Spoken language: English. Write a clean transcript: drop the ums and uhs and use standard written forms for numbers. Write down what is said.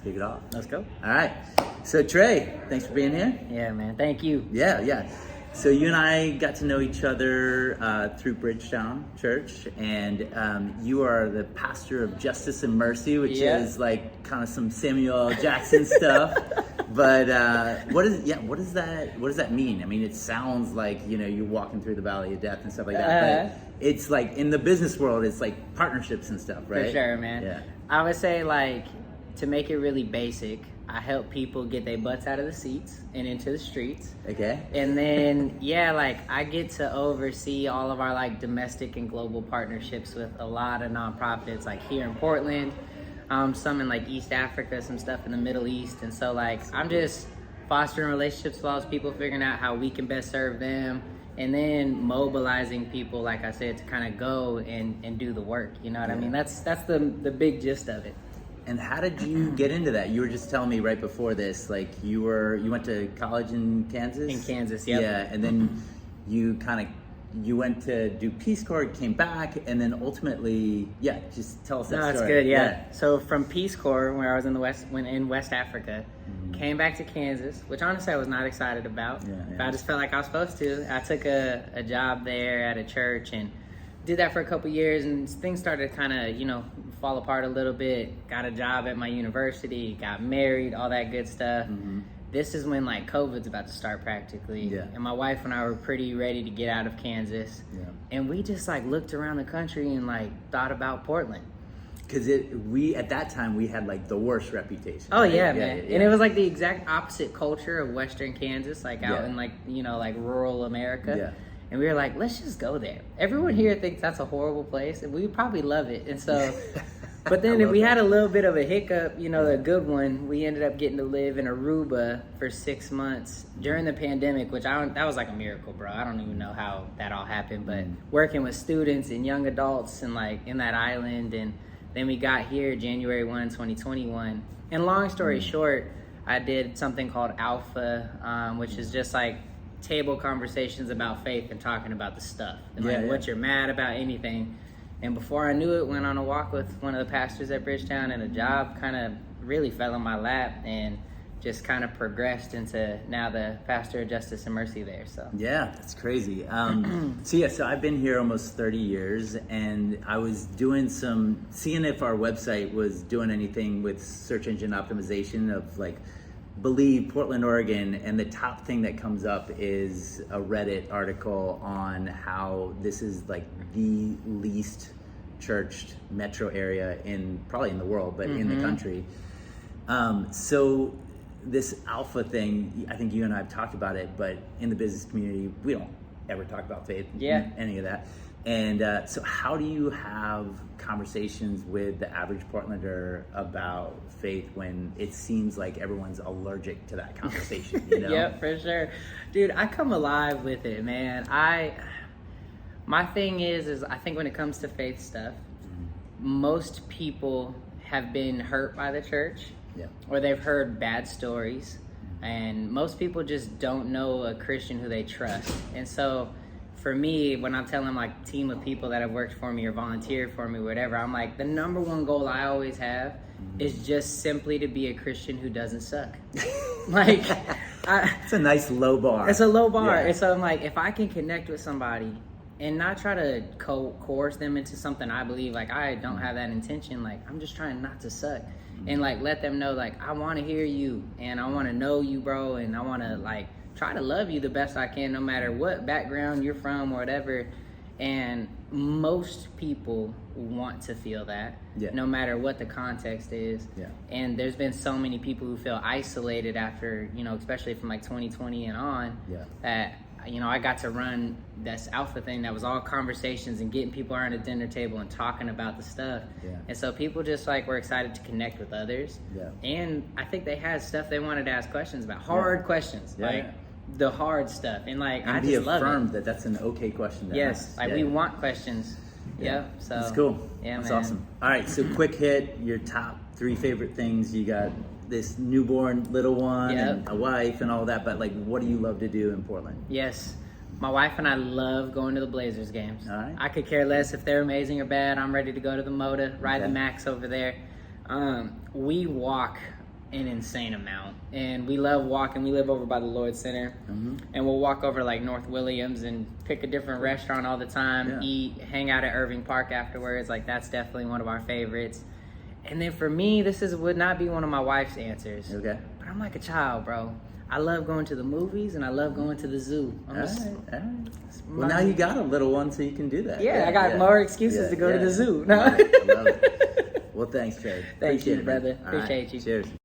kick it off. Let's go. All right. So Trey, thanks for being here. Yeah, man. Thank you. Yeah. So you and I got to know each other through Bridgetown Church, and you are the pastor of Justice and Mercy, which is like kind of some Samuel L. Jackson stuff. But what does that mean? I mean, it sounds like, you know, you're walking through the valley of death and stuff like that. But it's like in the business world, it's like partnerships and stuff, right? For sure, man. Yeah. I would say, like, to make it really basic, I help people get their butts out of the seats and into the streets. Okay. And then, I get to oversee all of our, like, domestic and global partnerships with a lot of nonprofits, like here in Portland, some in, like, East Africa, some stuff in the Middle East. And so, like, I'm just fostering relationships with all those people, figuring out how we can best serve them, and then mobilizing people, like I said, to kind of go and do the work. You know what I mean? That's the big gist of it. And how did you get into that? You were just telling me right before this, like you went to college in Kansas? In Kansas, yep. Yeah, and then you went to do Peace Corps, came back, and then ultimately, just tell us that story. No, it's good, yeah. So from Peace Corps, where I was in West Africa, came back to Kansas, which honestly I was not excited about. But I just felt like I was supposed to. I took a job there at a church and did that for a couple years, and things started to kind of, fall apart a little bit. Got a job at my university, got married, all that good stuff. This is when, like, COVID's about to start practically. And my wife and I were pretty ready to get out of Kansas. And we just, like, looked around the country and, like, thought about Portland. Because at that time, we had, like, the worst reputation. Oh, right? Yeah, man. And it was, like, the exact opposite culture of Western Kansas, like, out in, like, like, rural America. And we were like, let's just go there. Everyone here thinks that's a horrible place, and we would probably love it. And so, but then we had a little bit of a hiccup, a good one. We ended up getting to live in Aruba for 6 months during the pandemic, that was like a miracle, bro. I don't even know how that all happened, but working with students and young adults and, like, in that island. And then we got here January 1, 2021. And long story short, I did something called Alpha, which is just like table conversations about faith and talking about the stuff and what you're mad about, anything. And before I knew it, went on a walk with one of the pastors at Bridgetown, and a job kind of really fell in my lap and just kind of progressed into now the pastor of Justice and Mercy there. So that's crazy. So I've been here almost 30 years, and I was doing seeing if our website was doing anything with search engine optimization of, like, believe Portland, Oregon, and the top thing that comes up is a Reddit article on how this is, like, the least churched metro area probably in the world, but in the country. So this Alpha thing, I think you and I have talked about it, but in the business community, we don't ever talk about faith, any of that. And so how do you have conversations with the average Portlander about faith when it seems like everyone's allergic to that conversation, Yeah, for sure. Dude, I come alive with it, man. My thing is I think when it comes to faith stuff, most people have been hurt by the church, or they've heard bad stories, and most people just don't know a Christian who they trust. And so for me, when I'm telling, like, team of people that have worked for me or volunteered for me, whatever, I'm like, the number one goal I always have is just simply to be a Christian who doesn't suck. Like, it's a nice low bar. It's a low bar. And so I'm like, if I can connect with somebody and not try to coerce them into something I believe, like, I don't have that intention, like, I'm just trying not to suck. And, like, let them know, like, I want to hear you, and I want to know you, bro, and I want to, like, try to love you the best I can, no matter what background you're from or whatever. And most people want to feel that, no matter what the context is. And there's been so many people who feel isolated after, especially from, like, 2020 and on, that, I got to run this Alpha thing that was all conversations and getting people around a dinner table and talking about the stuff. And so people just, like, were excited to connect with others. And I think they had stuff they wanted to ask questions about, hard questions, like the hard stuff. And, like, and I just love it. Be affirmed that that's an okay question to ask. We want questions. So that's cool. That's man. Awesome. All right, so quick hit, your top 3 favorite things. You got this newborn little one and a wife and all that, but, like, what do you love to do in Portland? Yes, my wife and I love going to the Blazers games. All right. I could care less if they're amazing or bad. I'm ready to go to the Moda, ride the Max over there. We walk an insane amount. And we love walking. We live over by the Lloyd Center. And we'll walk over like North Williams and pick a different restaurant all the time, eat, hang out at Irving Park afterwards. Like, that's definitely one of our favorites. And then for me, would not be one of my wife's answers. Okay. But I'm like a child, bro. I love going to the movies and I love going to the zoo. All right. Well, now you got a little one, so you can do that. Yeah, I got more excuses to go to the zoo. I love it. Well, thanks, Trey. Thank you, Appreciate it, brother. man. All right. Appreciate you. Cheers.